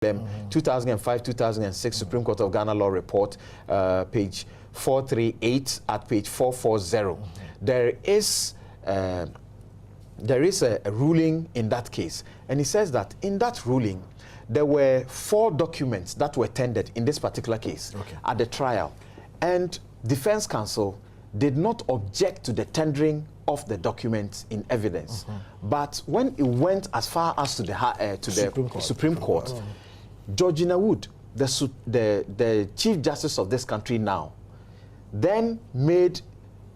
2005-2006 Supreme Court of Ghana Law Report, page 438 at page 440. There is a ruling in that case, and it says that in that ruling there were 4 documents that were tendered in this particular case at the trial, and defense counsel did not object to the tendering of the documents in evidence. But when it went as far as to the Supreme Court, Georgina Wood, the Chief Justice of this country now, then made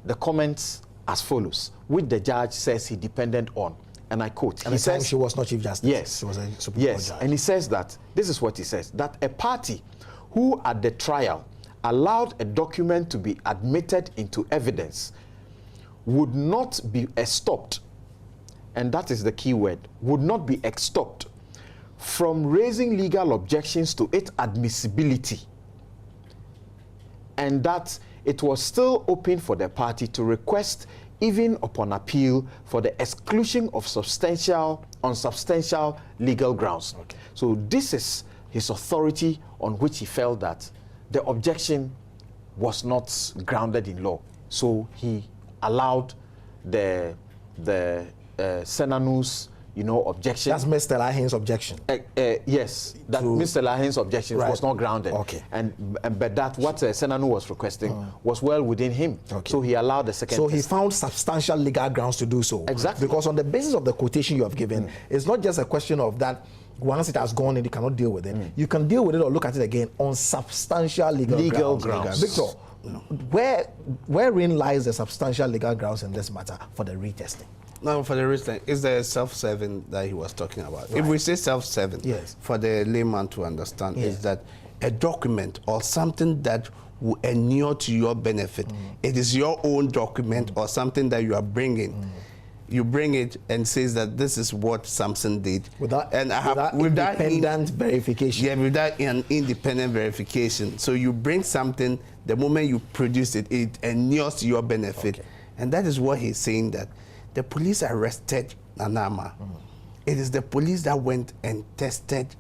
the comments as follows, which the judge says he depended on. And I quote. At the time she was not Chief Justice. Yes. She was a Supreme Court judge. And he says that, this is what he says, that a party who at the trial allowed a document to be admitted into evidence would not be extopped, and that is the key word, would not be extopped from raising legal objections to its admissibility, and that it was still open for the party to request, even upon appeal, for the exclusion of unsubstantial legal grounds. So this is his authority on which he felt that the objection was not grounded in law. So he allowed the Senanu's, objection. That's Mr. Lahin's objection. Yes, that Mr. Lahin's objection was not grounded. But that what Senanu was requesting was well within him. So he allowed the second. So he found substantial legal grounds to do so. Exactly. Because on the basis of the quotation you have given, it's not just a question of that once it has gone and you cannot deal with it. You can deal with it or look at it again on substantial legal grounds. Victor, wherein lies the substantial legal grounds in this matter for the retesting? Now, for the retesting, is the self-serving that he was talking about. If we say self-serving, for the layman to understand, is that a document or something that will inure to your benefit. It is your own document or something that you are bringing. You bring it and says that this is what Samson did. Without independent verification. Yeah, without an independent verification. So you bring something, the moment you produce it, it inures to your benefit. And that is what he's saying, that the police arrested Nanama. It is the police that went and tested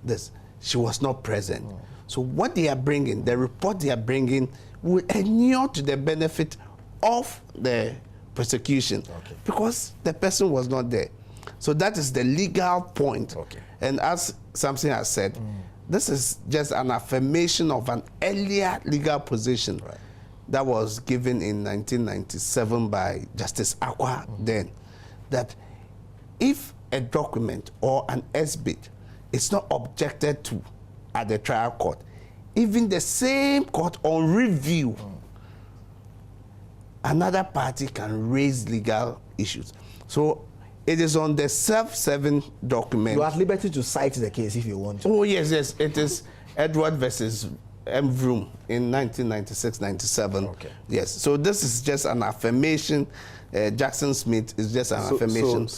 this. She was not present. So what they are bringing, the report they are bringing, will inure to the benefit of the prosecution because the person was not there. So that is the legal point. And as Samson has said, this is just an affirmation of an earlier legal position that was given in 1997 by Justice Akwa then, that if a document or an exhibit is not objected to at the trial court, even the same court on review, another party can raise legal issues. So it is on the self-serving document. You are at liberty to cite the case if you want to. Oh, yes. It is Edward versus M. Vroom in 1996-97. Yes. So this is just an affirmation. Jackson Smith is just an affirmation.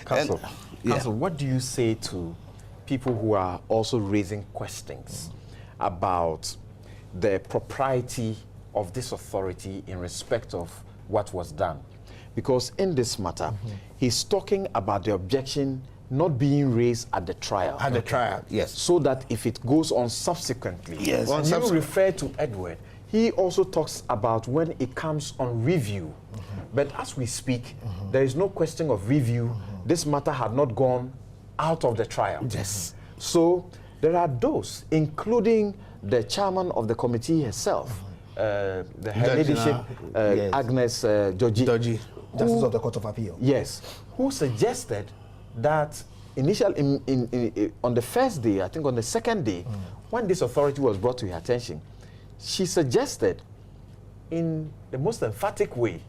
Counsel, what do you say to people who are also raising questions about the propriety of this authority in respect of what was done? Because in this matter, he's talking about the objection not being raised at the trial. At the trial, yes. So that if it goes on subsequently. Yes. And you refer to Edward. He also talks about when it comes on review. But as we speak, there is no question of review. This matter had not gone out of the trial. Yes. So there are those, including the chairman of the committee herself, her ladyship, Agnes Joji, Justice of the Court of Appeal. Yes, who suggested that initially, on the first day, I think on the second day, when this authority was brought to her attention, she suggested in the most emphatic way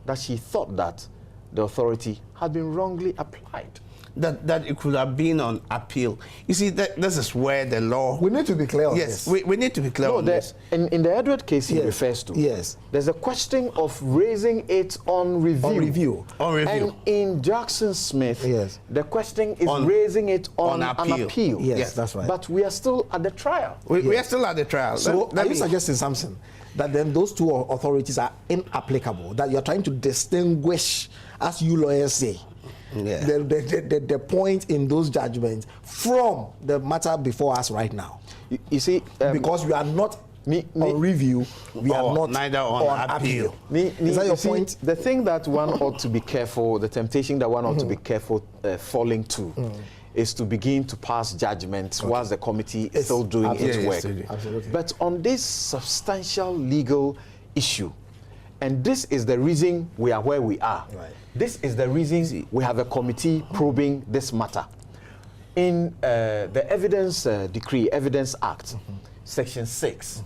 that she thought that the authority had been wrongly applied. That it could have been on appeal. You see, this is where the law... We need to be clear on this. Yes, we need to be clear on this. In the Edward case he refers to, there's a question of raising it on review. And in Jackson Smith, the question is raising it on appeal. Yes, that's right. But we are still at the trial. We are still at the trial. So are you suggesting something? That then those two authorities are inapplicable, that you're trying to distinguish, as you lawyers say, the point in those judgments from the matter before us right now. You see, because we are not on review, we are not neither on appeal. Is that your point? The thing that one ought to be careful, the temptation that one ought to be careful falling to, is to begin to pass judgments whilst the committee is still doing its work. Absolutely. But on this substantial legal issue, and this is the reason we are where we are. Right. This is the reason we have a committee probing this matter. In the Evidence Decree, Evidence Act, Section 6,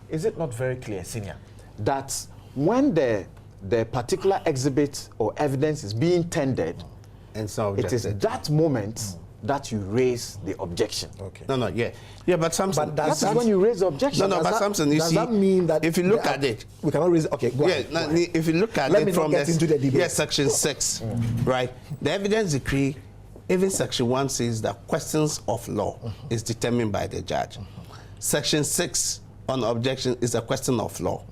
is it not very clear, Senior, that when the particular exhibit or evidence is being tendered, and so it is that moment that you raise the objection. Okay. Yeah, but Samson, But That is when you raise the objection. No, but Samson, you does see, that mean that if you look at it, we cannot raise? Okay, go ahead. Go ahead. If you look at Let me it not from get into the debate. Section 6, right? The Evidence Decree, even Section 1 says that questions of law is determined by the judge. Section 6 on objection is a question of law.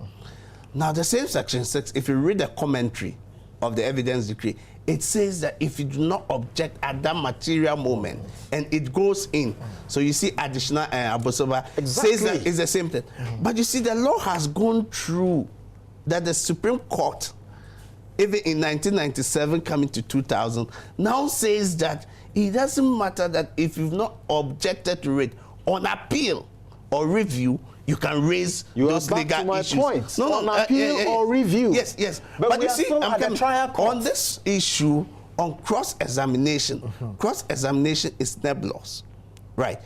Now, the same Section 6, if you read the commentary of the Evidence Decree, it says that if you do not object at that material moment and it goes in, so you see additional Abosoba says that it's the same thing. But you see, the law has gone through that the Supreme Court, even in 1997 coming to 2000, now says that it doesn't matter that if you've not objected to it on appeal or review, you can raise those legal issues. Point. On appeal or review. Yes. But you see, on this issue, on cross-examination, cross-examination is nebulous. Right.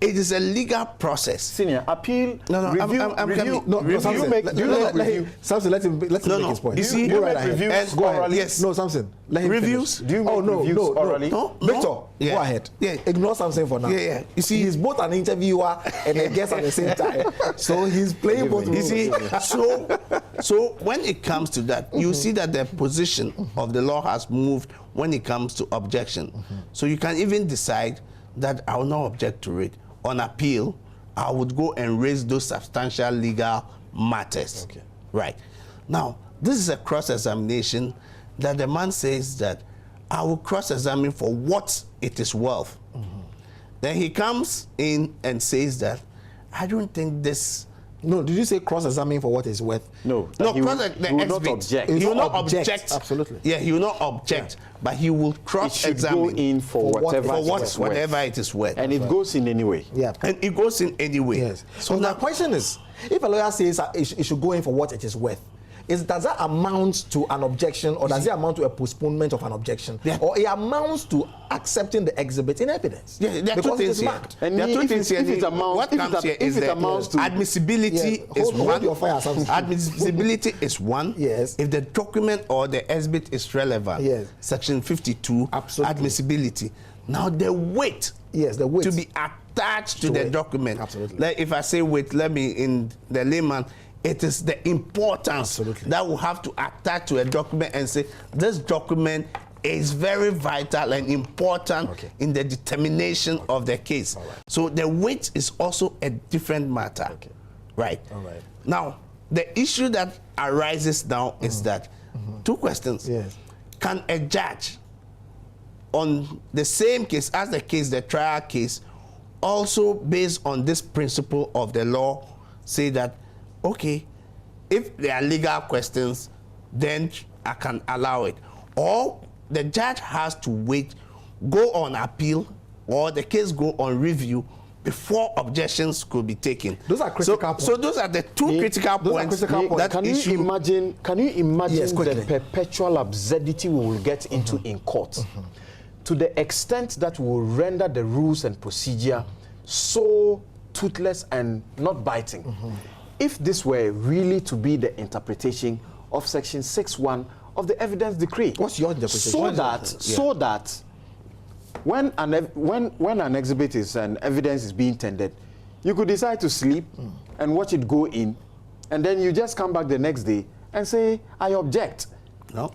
It is a legal process. Senior, appeal, review, Samson, let him make his point. You see, go right ahead. Go ahead. Yes. No, Samson, let him reviews. Finish. Do you make reviews orally? No. Victor, go ahead. Ignore Samson for now. You see, he's both an interviewer and a guest at the same time. So he's playing both roles. You see, so when it comes to that, you see that the position of the law has moved when it comes to objection. So you can even decide that I will not object to it. On appeal, I would go and raise those substantial legal matters. Okay. Right. Now, this is a cross-examination that the man says that I will cross-examine for what it is worth. Then he comes in and says that I don't think this. No, did you say cross-examine for what it's worth? No, he will not object. He will not object. Absolutely. Yeah, he will not object, but he will cross-examine. It should go in for whatever it is worth. And it goes in anyway. Yeah. And it goes in anyway. Yes. So the question is, if a lawyer says it should go in for what it is worth, does that amount to an objection, or does it amount to a postponement of an objection? Yeah. Or it amounts to accepting the exhibit in evidence? Yeah, there are two things here. And What comes here is the admissibility is one. Hold your fire, Admissibility is one. Yes. If the document or the exhibit is relevant. Yes. Section 52. Absolutely. Admissibility. Now the weight. Yes, the weight to be attached to the document. Absolutely. Like if I say weight, let me in the layman. It is the importance that will have to attach to a document and say this document is very vital and important in the determination of the case. Right. So the weight is also a different matter. Okay. Right. All right. Now, the issue that arises now is that two questions. Yes. Can a judge on the same case as the trial case, also based on this principle of the law, say that okay, if there are legal questions, then I can allow it. Or the judge has to wait, go on appeal, or the case go on review before objections could be taken. Those are critical points. So those are the two critical points. Can you imagine Yes, the perpetual absurdity we will get into in court? To the extent that we will render the rules and procedure so toothless and not biting. If this were really to be the interpretation of Section 6.1 of the Evidence Decree. What's your interpretation? So that when an exhibit is and evidence is being tendered, you could decide to sleep and watch it go in, and then you just come back the next day and say, I object. No.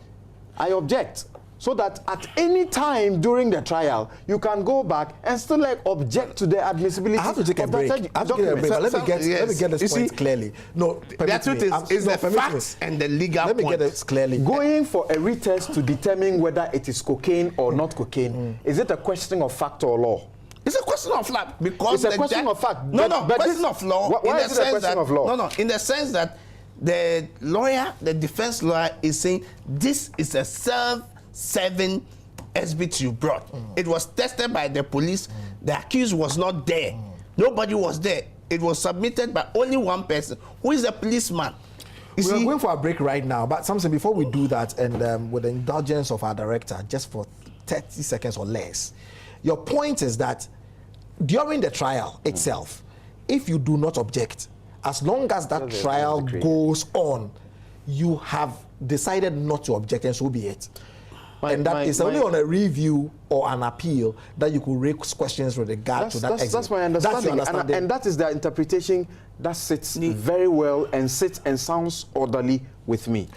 I object. so that at any time during the trial, you can go back and still like object to the admissibility. I have to take a break. Let me get this point clearly. No, the truth is the facts and the legal Let me get this clearly. Going for a retest to determine whether it is cocaine or not cocaine, is it a question of fact or law? It's a question of fact because it's a question of fact. No, question of law. Why is it a question of law? No, in the sense that the lawyer, the defense lawyer, is saying this is a self-serving exhibit you brought. It was tested by the police. The accused was not there. Nobody was there. It was submitted by only one person, who is a policeman. We're going for a break right now, but something before we do that, and with the indulgence of our director, just for 30 seconds or less, your point is that during the trial itself, if you do not object, as long as that trial goes on, you have decided not to object, and so be it. And that is only on a review or an appeal that you could raise questions with regard to that. That's my understanding. And that is the interpretation that sits very well and sits and sounds orderly with me.